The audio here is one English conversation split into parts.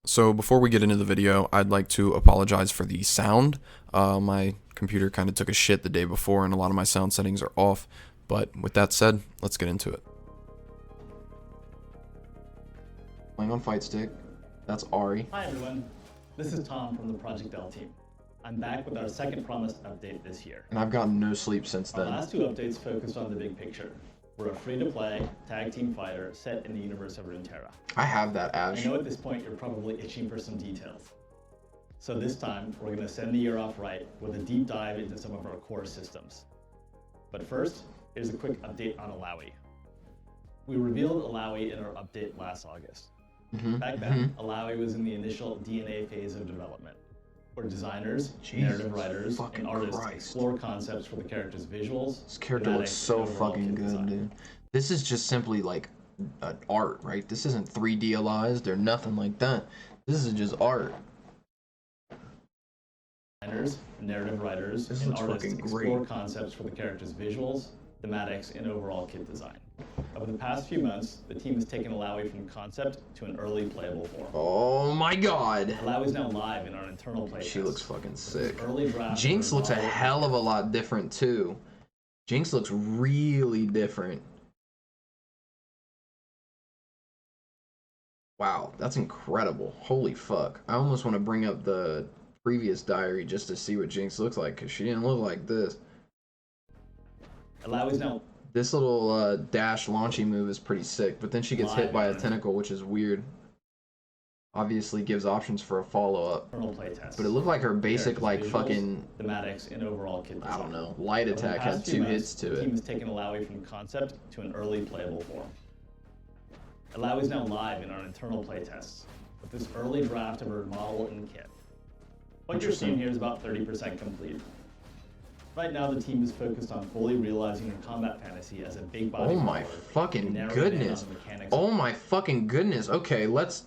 So before we get into the video, I'd like to apologize for the sound. My computer kind of took a shit the day before and a lot of my sound settings are off. But with that said, let's get into it. Playing on Fight Stick. That's Ari. Hi everyone, this is Tom from the Project L team. I'm back with our second promised update this year. And I've gotten no sleep since Our then. last two updates focused on the big picture. We're a free-to-play, tag team fighter set in the universe of Runeterra. I have that, I Ash. know at this point you're probably itching for some details. So this time, we're going to send the year off right with a deep dive into some of our core systems. But first, here's a quick update on Alawi. We revealed Alawi in our update last August. Back then, Alawi was in the initial DNA phase of development, where designers, narrative writers, and artists explore concepts for the character's visuals. This character looks so fucking good, dude. This is just simply like art, right? This isn't 3D'alized or nothing like that. This is just art. Designers, narrative writers, This and looks artists fucking explore great. concepts for the character's visuals, thematics, and overall kit design. Over the past few months, the team has taken Alawi from concept to an early playable form. Oh my god. Alawi is now live in our internal play. She looks fucking sick. Early draft Jinx looks a model- hell of a lot different too. Jinx looks really different. Wow, that's incredible. Holy fuck. I almost want to bring up the previous diary just to see what Jinx looks like, because she didn't look like this. Alawi is now This little dash launchy move is pretty sick, but then she gets hit by a tentacle, which is weird. Obviously gives options for a follow-up. internal playtest. But it looked like her basic, like, Visuals, fucking, thematics, and overall kit design. I don't know, light Over the attack past had few 2 months, hits to The team it. has taken Alawi from concept to an early playable form. Alawi is now live in our internal playtests, with this early draft of her model and kit. What you're seeing here is about 30% complete. Right now, the team is focused on fully realizing her combat fantasy as a big body. Oh my brawler, fucking narrowing in goodness. on the mechanics Oh my fucking goodness. Okay, let's...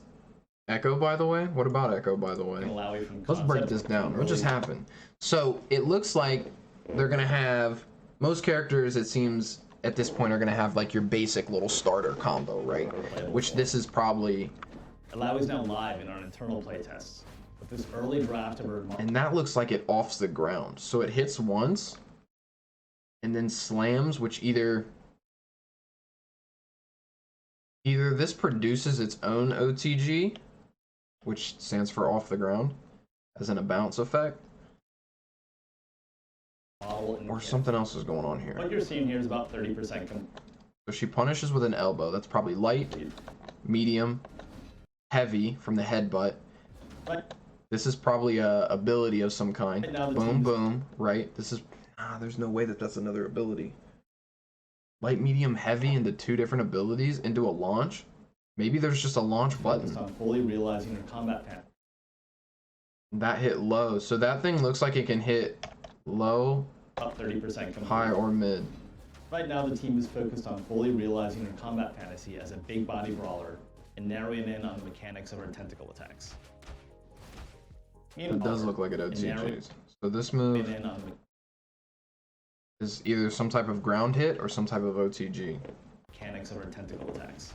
Echo, by the way? What about Echo, by the way? of Alawi from Let's break concept this to down. an What just early- happened? So, it looks like they're gonna have... Most characters, it seems, at this point, are gonna have, like, your basic little starter combo, right? Which this is probably... Alawi is now live in our internal playtests, with this early draft of her model. And that looks like it offs the ground. So it hits once, and then slams, which either this produces its own OTG, which stands for off the ground, as in a bounce effect, model and or kit. something else is going on here. What you're seeing here is about 30% complete. So she punishes with an elbow. That's probably light, medium, heavy from the headbutt. Right. This is probably a ability of some kind. Right now the Boom, team's- boom, right? This is... there's no way that that's another ability. Light, medium, heavy into 2 different abilities into a launch? Maybe there's just a launch Focused button. on fully realizing her combat fantasy. That hit low. So that thing looks like it can hit low, About 30% complete. high, or mid. Right now, the team is focused on fully realizing her combat fantasy as a big body brawler and narrowing in on the mechanics of her tentacle attacks. It does look like it narrowing OTGs. So this move in on the is either some type of ground hit or some type of OTG. mechanics of her tentacle attacks.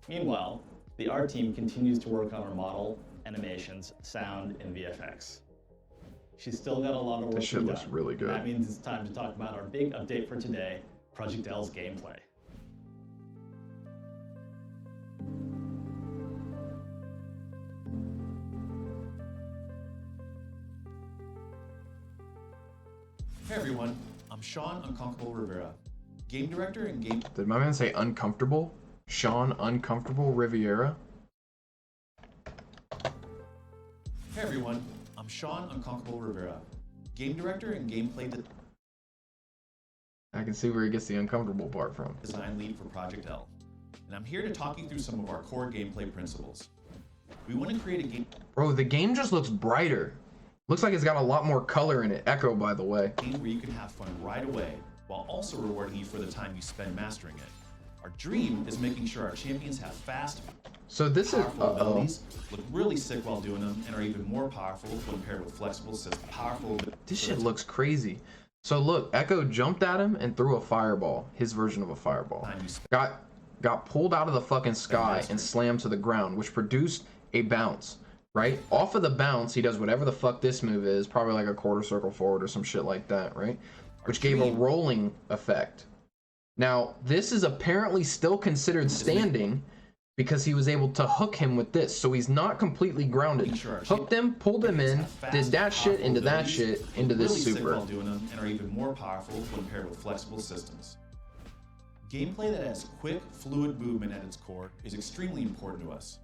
Meanwhile, the art team continues to work on her model, animations, sound, and VFX. She's still got a lot of work This to shit be looks done. really good. That means it's time to talk about our big update for today, Project L's gameplay. Hey everyone, I'm Sean Unconquerable Rivera, game director and game. Did my man say uncomfortable? Sean Uncomfortable Riviera? Hey everyone, I'm Sean Unconquerable Rivera, game director and gameplay I can see where he gets the uncomfortable part from. design lead for Project L, and I'm here to talk you through some of our core gameplay principles. We want to create a game Bro, the game just looks brighter. Looks like it's got a lot more color in it. Echo, by the way. where you can have fun right away, while also rewarding you for the time you spend mastering it. Our dream is making sure our champions have fast, So this is... powerful abilities, look really sick while doing them, and are even more powerful when paired with flexible systems. Powerful. This shit looks crazy. So look, Echo jumped at him and threw a fireball. His version of a fireball. Time you spend Got got pulled out of the fucking sky and slammed to the ground, which produced a bounce, right? Off of the bounce, he does whatever the fuck this move is, probably like a quarter circle forward or some shit like that, right? Which gave a rolling effect. Now, this is apparently still considered standing because he was able to hook him with this. So he's not completely grounded. Hooked him, pulled him in, did that shit into that shit, into this super. Doing them and are even more powerful when paired with flexible systems. Gameplay that has quick, fluid movement at its core is extremely important to us.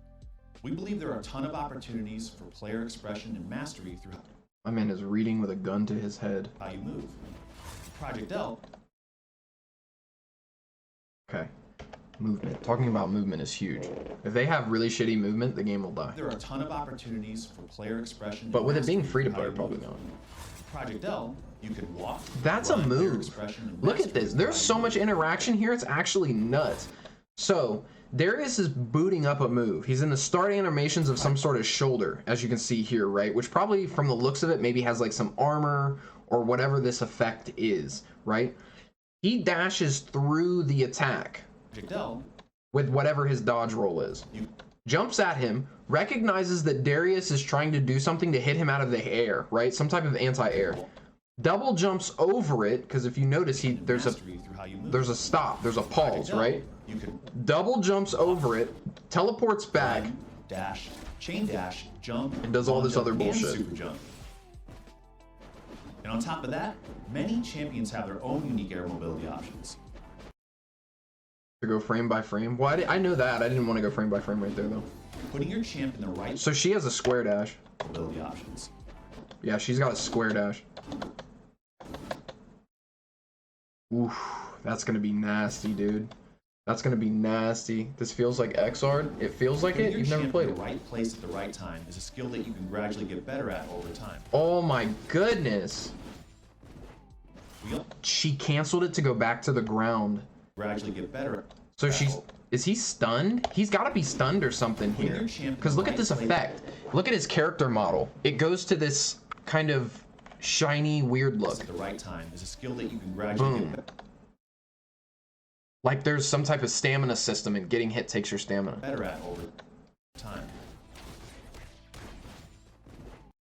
We believe there are a ton of opportunities for player expression and mastery through My man is reading with a gun to his head. how you move. Project L. Okay. Movement. Talking about movement is huge. If they have really shitty movement, the game will die. There are a ton of opportunities for player expression. But with it being mastery free to through how play, you probably move. not. Project L, you can walk. That's a run, player move. expression, and Look at mastery this. through There's how so you much move. interaction here. It's actually nuts. So Darius is booting up a move. He's in the start animations of some sort of shoulder, as you can see here, right? Which probably, from the looks of it, maybe has like some armor or whatever this effect is, right? He dashes through the attack Project L, with whatever his dodge roll is. Jumps at him, recognizes that Darius is trying to do something to hit him out of the air, right? Some type of anti-air. Double jumps over it, because if you notice, there's mastery through how you move. a stop, there's a pause, Project L, right? You can Double jumps over it, teleports back, run, dash, chain dash, jump, and does all this long other jump, and bullshit. super jump. And on top of that, many champions have their own unique air mobility options. to go frame by frame. Well, I know that. I didn't want to go frame by frame right there, though. Putting your champ in the right So she has a square dash. mobility options. Yeah, she's got a square dash. Oof, that's gonna be nasty, dude. That's gonna be nasty. This feels like Xrd. It feels like Putting it. your You've never champ played in it. the right place at the right time is a skill that you can gradually get better at over time. Oh my goodness. We'll She canceled it to go back to the ground. gradually get better at So is he stunned? He's got to be stunned or something Putting here. your champ in Because the look at right this place- effect. Look at his character model. It goes to this kind of shiny, weird look. at the right time is a skill that you can gradually Boom. get Like there's some type of stamina system and getting hit takes your stamina. better at over time.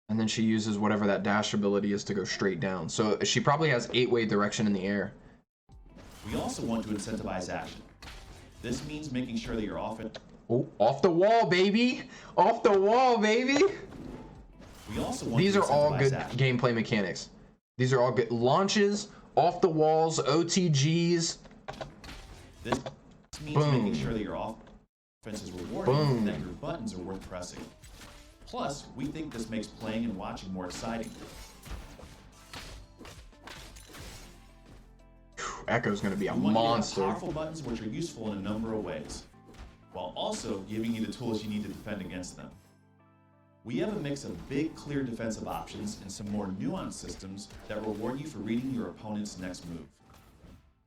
And then she uses whatever that dash ability is to go straight down. So she probably has 8-way direction in the air. We also want to incentivize action. This means making sure that you're often. Oh, off the wall, baby! Off the wall, baby! We also want These to are all incentivize good action. gameplay mechanics. These are all good. Launches, off the walls, OTGs. This means Boom. making sure that your offense is rewarding Boom. and that your buttons are worth pressing. Plus, we think this makes playing and watching more exciting. Echo's gonna be a We want you to have monster. powerful buttons which are useful in a number of ways, while also giving you the tools you need to defend against them. We have a mix of big, clear defensive options and some more nuanced systems that reward you for reading your opponent's next move.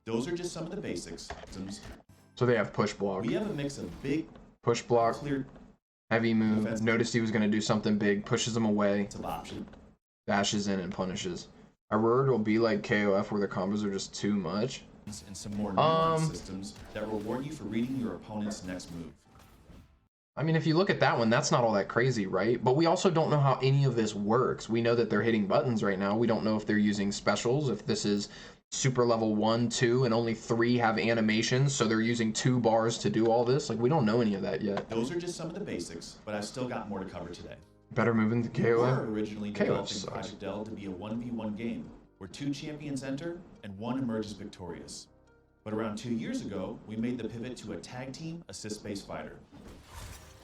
Those are just some of the basics. So they have push block. We have a mix of big, Push block, clear heavy move. Defense. Noticed he was gonna do something big, pushes him away, defensive options. dashes in and punishes. I worried it'll be like KOF where the combos are just too much. And some more nuanced systems that reward you for reading your opponent's next move. I mean, if you look at that one, that's not all that crazy, right? But we also don't know how any of this works. We know that they're hitting buttons right now. We don't know if they're using specials, if this is super level 1, 2, and only 3 have animations, so they're using 2 bars to do all this. Like, we don't know any of that yet. Those are just some of the basics, but I've still got more to cover today. Better moving to We were KOF. originally KOF developing sucks. Project L to be a 1v1 game, where 2 champions enter and 1 emerges victorious. But around 2 years ago, we made the pivot to a tag team assist-based fighter.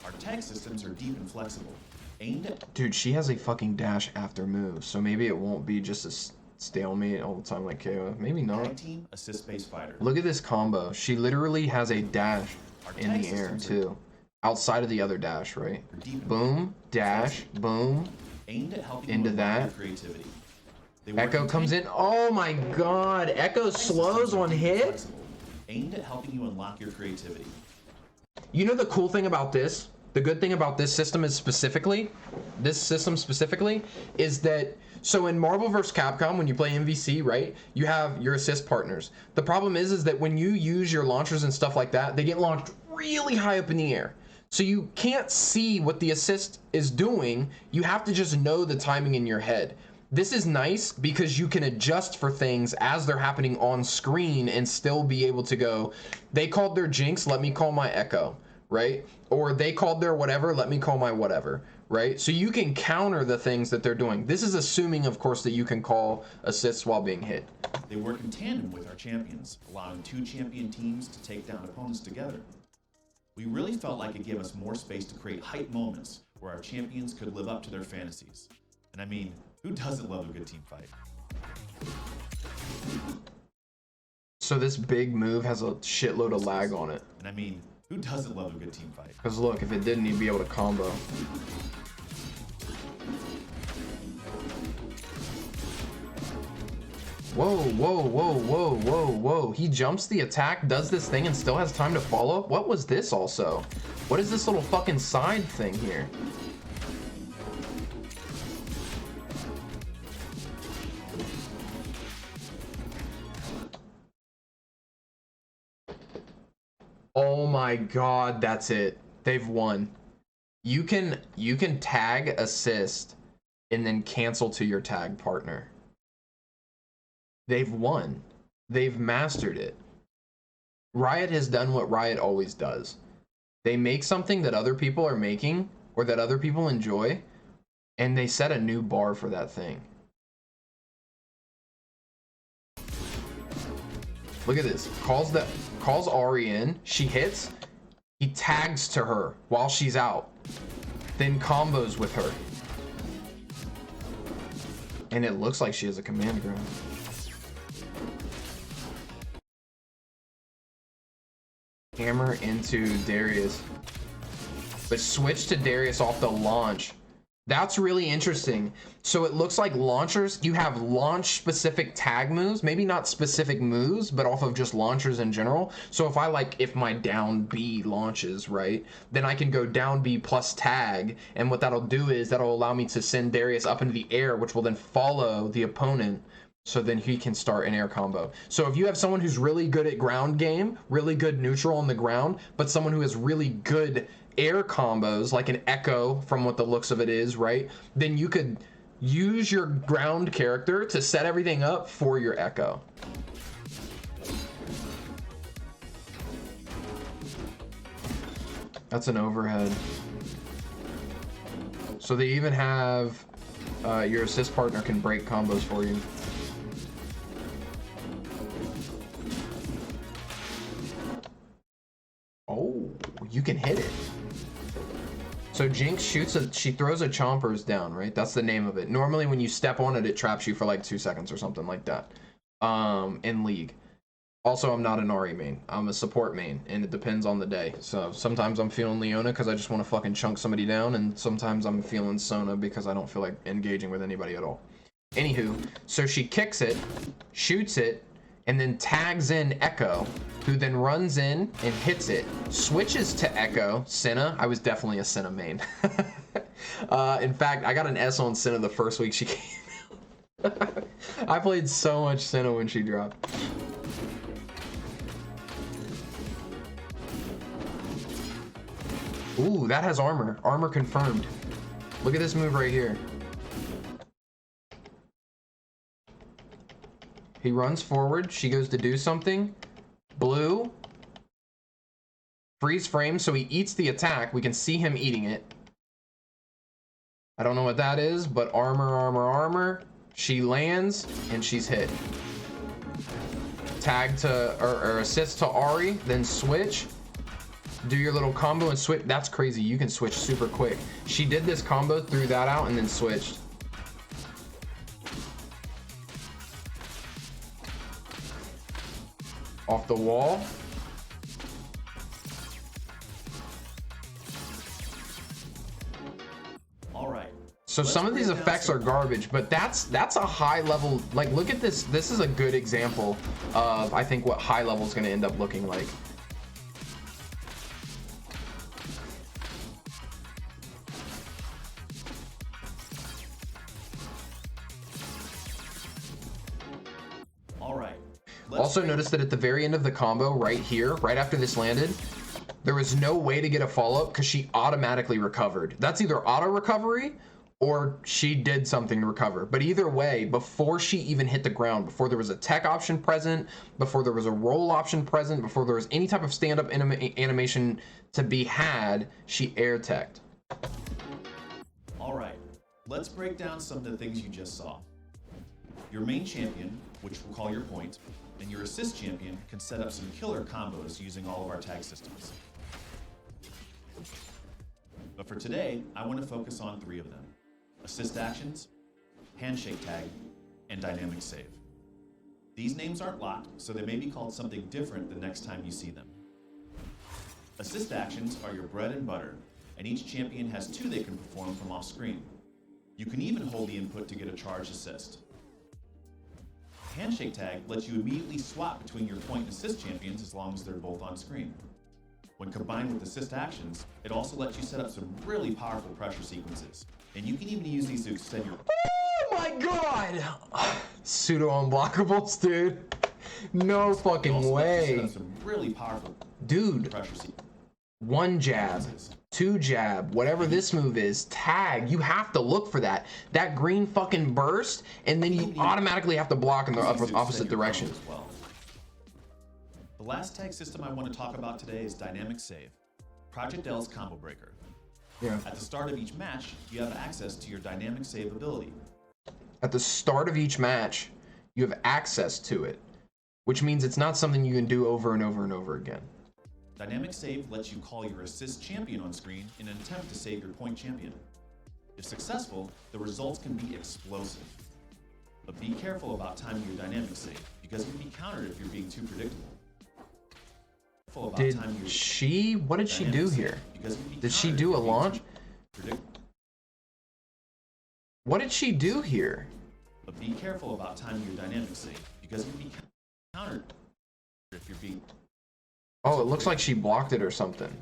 Our tag systems are deep and flexible, aimed at Dude, she has a fucking dash after move, so maybe it won't be just a stalemate all the time like KOF. Maybe not. tag team assist-based fighter. Look at this combo. She literally has a dash in tag the air, systems are- too. Outside of the other dash, right? are deep and Boom, dash, boom. aimed at helping Into you unlock your that. creativity. They work Echo comes in. Oh my god. Echo slows on hit. flexible, aimed at helping you unlock your creativity. You know the cool thing about this? The good thing about this system is specifically is that, so in Marvel vs. Capcom, when you play MVC, right, you have your assist partners. The problem is that when you use your launchers and stuff like that, they get launched really high up in the air. So you can't see what the assist is doing. You have to just know the timing in your head. This is nice because you can adjust for things as they're happening on screen and still be able to go, they called their Jinx, let me call my Echo, right? Or they called their whatever, let me call my whatever, right? So you can counter the things that they're doing. This is assuming, of course, that you can call assists while being hit. They work in tandem with our champions, allowing 2 champion teams to take down opponents together. We really felt like it gave us more space to create hype moments where our champions could live up to their fantasies. And I mean, who doesn't love a good team fight? So this big move has a shitload of lag on it. And I mean, who doesn't love a good team fight? Because look, if it didn't, you'd be able to combo. Whoa, whoa, whoa, whoa, whoa, whoa. He jumps the attack, does this thing, and still has time to follow up? What was this also? What is this little fucking side thing here? Oh my god, that's it. They've won. You can tag assist and then cancel to your tag partner. They've won. They've mastered it. Riot has done what Riot always does. They make something that other people are making or that other people enjoy, and they set a new bar for that thing. Look at this. Calls Ari in. She hits. He tags to her while she's out. Then combos with her. And it looks like she has a command grab. Hammer into Darius. But switch to Darius off the launch. That's really interesting. So it looks like launchers, you have launch specific tag moves, maybe not specific moves, but off of just launchers in general. So if my down B launches, right, then I can go down B plus tag, and what that'll do is that'll allow me to send Darius up into the air, which will then follow the opponent, so then he can start an air combo. So if you have someone who's really good at ground game, really good neutral on the ground, but someone who has really good air combos, like an Echo from what the looks of it is, right? Then you could use your ground character to set everything up for your Echo. That's an overhead. So they even have your assist partner can break combos for you. Oh, you can hit it. So Jinx she throws a Chompers down, right? That's the name of it. Normally when you step on it, it traps you for like 2 seconds or something like that. In League. Also, I'm not an Ahri main. I'm a support main, and it depends on the day. So sometimes I'm feeling Leona because I just want to fucking chunk somebody down, and sometimes I'm feeling Sona because I don't feel like engaging with anybody at all. Anywho, so she kicks it, shoots it, and then tags in Echo, who then runs in and hits it, switches to Echo. Senna, I was definitely a Senna main. In fact, I got an S on Senna the first week she came out. I played so much Senna when she dropped. Ooh, that has armor. Armor confirmed. Look at this move right here. He runs forward. She goes to do something. Blue. Freeze frame, so he eats the attack. We can see him eating it. I don't know what that is, but armor, armor, armor. She lands, and she's hit. Tag to, or assist to Ahri, then switch. Do your little combo and switch. That's crazy. You can switch super quick. She did this combo, threw that out, and then switched. Off the wall. All right. So some of these effects are garbage, but that's a high level. Like, look at this. This is a good example of, I think, what high level is going to end up looking like. Also notice that at the very end of the combo right here, right after this landed, there was no way to get a follow-up because she automatically recovered. That's either auto recovery or she did something to recover. But either way, before she even hit the ground, before there was a tech option present, before there was a roll option present, before there was any type of stand-up animation to be had, she air teched. All right, let's break down some of the things you just saw. Your main champion, which we'll call your point, and your assist champion can set up some killer combos using all of our tag systems. But for today, I want to focus on 3 of them: assist actions, handshake tag, and dynamic save. These names aren't locked, so they may be called something different the next time you see them. Assist actions are your bread and butter, and each champion has 2 they can perform from off screen. You can even hold the input to get a charged assist. Handshake tag lets you immediately swap between your point and assist champions as long as they're both on screen. When combined with assist actions, it also lets you set up some really powerful pressure sequences. And you can even use these to extend your— Oh my god! Pseudo unblockables, dude. No fucking way. Set up some really powerful Dude, pressure sequences. 1 jab, 2 jab, whatever this move is, tag, you have to look for that. That green fucking burst, and then you automatically have to block in the opposite direction. As well. The last tag system I want to talk about today is Dynamic Save, Project L's combo breaker. Yeah. At the start of each match, you have access to your Dynamic Save ability. At the start of each match, you have access to it, which means it's not something you can do over and over and over again. Dynamic Save lets you call your assist champion on screen in an attempt to save your point champion. If successful, the results can be explosive. But be careful about timing your Dynamic Save, because it can be countered if you're being too predictable. What did she do here? Did she do a launch? What did she do here? But be careful about timing your Dynamic Save, because it can be countered if you're being— Oh, it looks like she blocked it or something.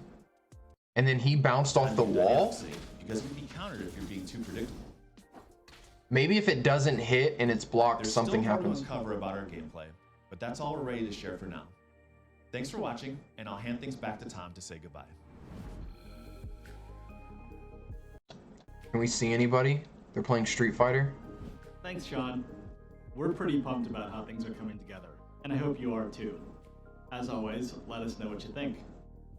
And then he bounced off the wall? Because it can be countered if you're being too predictable. Maybe if it doesn't hit and it's blocked, something happens. There's still more to uncover about our gameplay, but that's all we're ready to share for now. Thanks for watching, and I'll hand things back to Tom to say goodbye. Can we see anybody? They're playing Street Fighter? Thanks, Sean. We're pretty pumped about how things are coming together, and I hope you are too. As always, let us know what you think.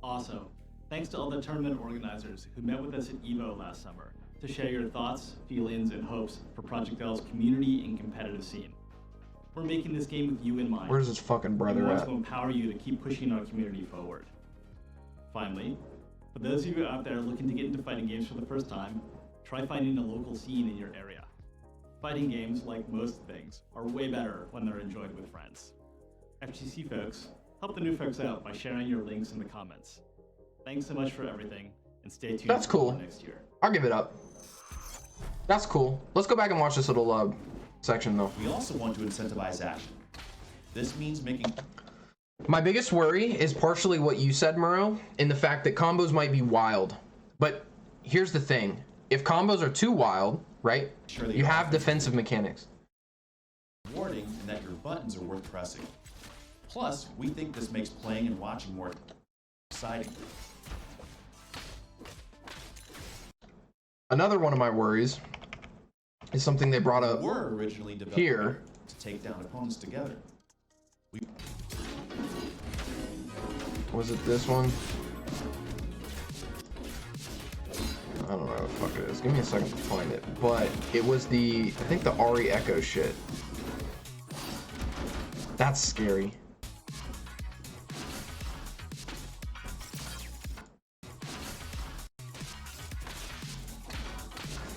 Also, thanks to all the tournament organizers who met with us at EVO last summer to share your thoughts, feelings, and hopes for Project L's community and competitive scene. We're making this game with you in mind. Where's his fucking brother we want at? to empower you to keep pushing our community forward. Finally, for those of you out there looking to get into fighting games for the first time, try finding a local scene in your area. Fighting games, like most things, are way better when they're enjoyed with friends. FGC folks, help the new folks out by sharing your links in the comments. Thanks so much for everything, and stay tuned. That's cool. For next year. I'll give it up. That's cool. Let's go back and watch this little section though. We also want to incentivize action. This means making— My biggest worry is partially what you said, Murrow, in the fact that combos might be wild. But here's the thing. If combos are too wild, right, you have defensive mechanics. Rewarding and that your buttons are worth pressing. Plus, we think this makes playing and watching more exciting. Another one of my worries is something they brought up We're originally developed here to take down opponents together. Was it this one? I don't know what the fuck it is. Give me a second to find it. But it was I think the Ari Echo shit. That's scary.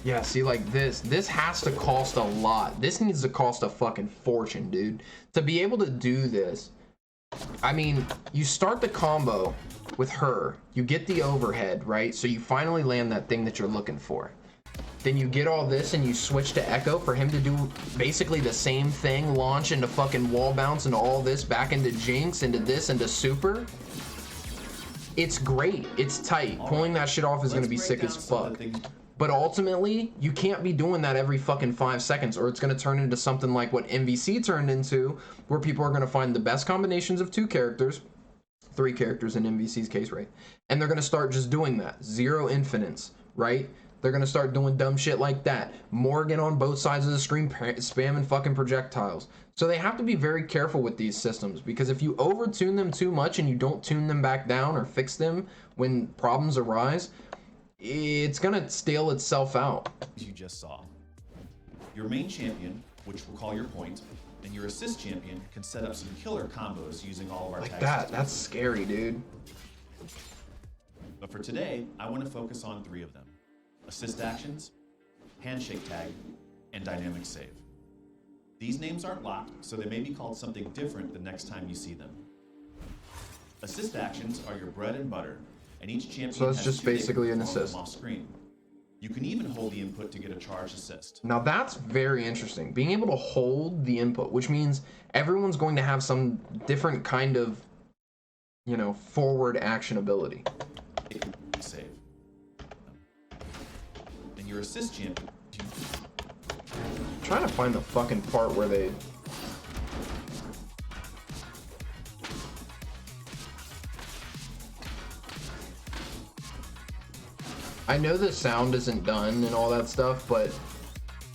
Yeah, see, like this has to cost a lot. This needs to cost a fucking fortune, dude. To be able to do this, I mean, you start the combo with her, you get the overhead, right? So you finally land that thing that you're looking for. Then you get all this and you switch to Echo for him to do basically the same thing, launch into fucking wall bounce into all this, back into Jinx, into this, into Super. It's great. It's tight. Pulling that shit off is going to be sick as fuck. But ultimately, you can't be doing that every fucking 5 seconds, or it's going to turn into something like what MVC turned into, where people are going to find the best combinations of 2 characters, 3 characters in MVC's case, right? And they're going to start just doing that. 0 infinites, right? They're going to start doing dumb shit like that. Morgan on both sides of the screen spamming fucking projectiles. So they have to be very careful with these systems, because if you over-tune them too much and you don't tune them back down or fix them when problems arise, it's gonna stale itself out. You just saw. Your main champion, which will call your point, and your assist champion can set up some killer combos using all of our Like tag that, systems. that's scary, dude. But for today, I want to focus on 3 of them: assist actions, handshake tag, and dynamic save. These names aren't locked, so they may be called something different the next time you see them. Assist actions are your bread and butter, and each champion So that's has just 2 they can basically an perform assist. off screen. You can even hold the input to get a charged assist. Now that's very interesting. Being able to hold the input, which means everyone's going to have some different kind of, you know, forward action ability. Save. And your assist champion. I'm trying to find the fucking part where they... I know the sound isn't done and all that stuff, but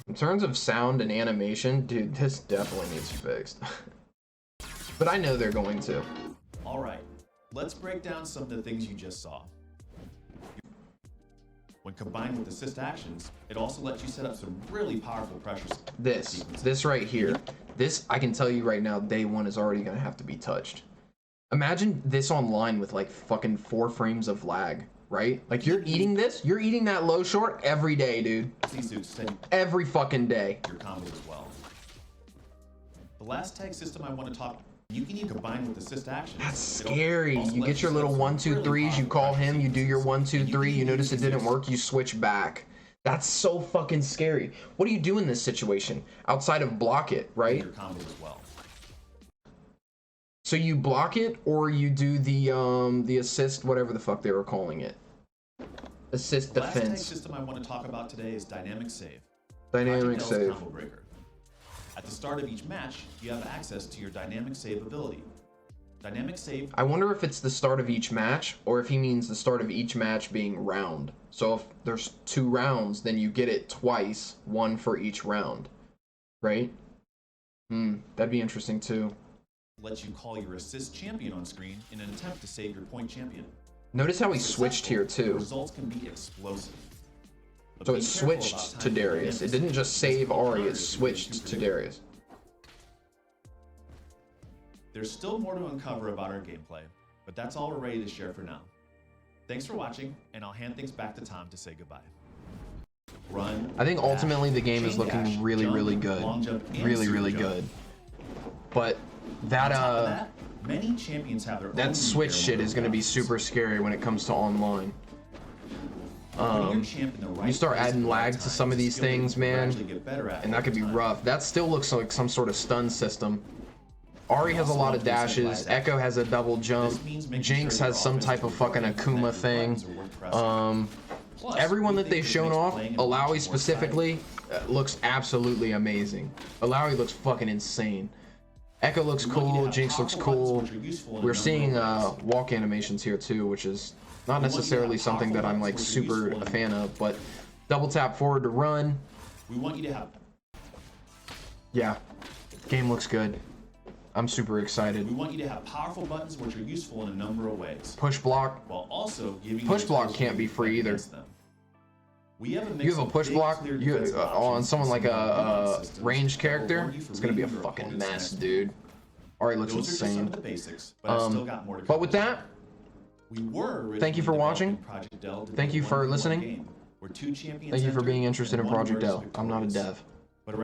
in terms of sound and animation, dude, this definitely needs fixed. But I know they're going to. All right, let's break down some of the things you just saw. When combined with assist actions, it also lets you set up some really powerful pressure sequences. This right here, this, I can tell you right now, day 1 is already gonna have to be touched. Imagine this online with like fucking 4 frames of lag, right? Like you're eating that low short every day, dude. Every fucking day. Your combos as well. The last tag system I want to talk, you can even combine with assist actions. That's scary. You get your little 1, 2, 3s, you call him, you do your 1, 2, 3, you notice it didn't work, you switch back. That's so fucking scary. What do you do in this situation? Outside of block it, right? Your combos as well. So you block it, or you do the assist, whatever the fuck they were calling it. Assist The last tag defense. system I want to talk about today is dynamic save. Dynamic Project L's save. Combo breaker. At the start of each match, you have access to your dynamic save ability. Dynamic save. I wonder if it's the start of each match, or if he means the start of each match being round. So if there's 2 rounds, then you get it twice, 1 for each round, right? That'd be interesting too. Lets you call your assist champion on screen in an attempt to save your point champion. Notice how he switched here The too. results can be explosive. But So be it careful about switched to timing your Darius. It emphasis. didn't just save Ari, it Alternatives can be switched too to predictable. Darius. There's still more to uncover about our gameplay, but that's all we're ready to share for now. Thanks for watching, and I'll hand things back to Tom to say goodbye. Run. I think dash, ultimately the game is chain looking dash, really, jump, really good. long jump, and Really, super really jump. good. But that On top of that, many champions have their own that switch unique shit is gonna be abilities. super scary when it comes to online. Putting your champ in the right You start place adding at the right lag to time some of is a these skill that you things, can man, gradually get better at and that over could be time. rough. That still looks like some sort of stun system. Ari has a lot of dashes. Echo has a double jump. This means making Jinx sure has your some type of fucking offensive Akuma connected thing. buttons are worth pressing. Plus, Everyone we that think they've this shown makes off, playing and Alawi watching more specifically, looks absolutely amazing. Alawi looks fucking insane. Echo looks We want you to cool. have Jinx looks powerful buttons cool. which are useful in a We're number of seeing ways. walk animations here too, which is not We want you to necessarily have something that powerful I'm like buttons which are super useful a in- fan of, but double tap forward to run. We want you to have Yeah, game looks good. I'm super excited. We want you to have powerful buttons which are useful in a number of ways, Push block. while also giving Push you block tools can't to be free defend either. against them. We have a mix You have a of push big, block clear you defensive on options someone and like some more nuanced a systems ranged that will character. warn you from It's gonna be a reading your fucking opponent's mess, next dude. Already looks Those are just some insane. of the basics, but I've still got more to But cover. with that, we were thank you for originally watching. developing Project Dell to Thank be you a for one-on-one listening. game where 2 champions thank you for enter being interested and in one Project emerges Dell. I'm not a victorious. dev.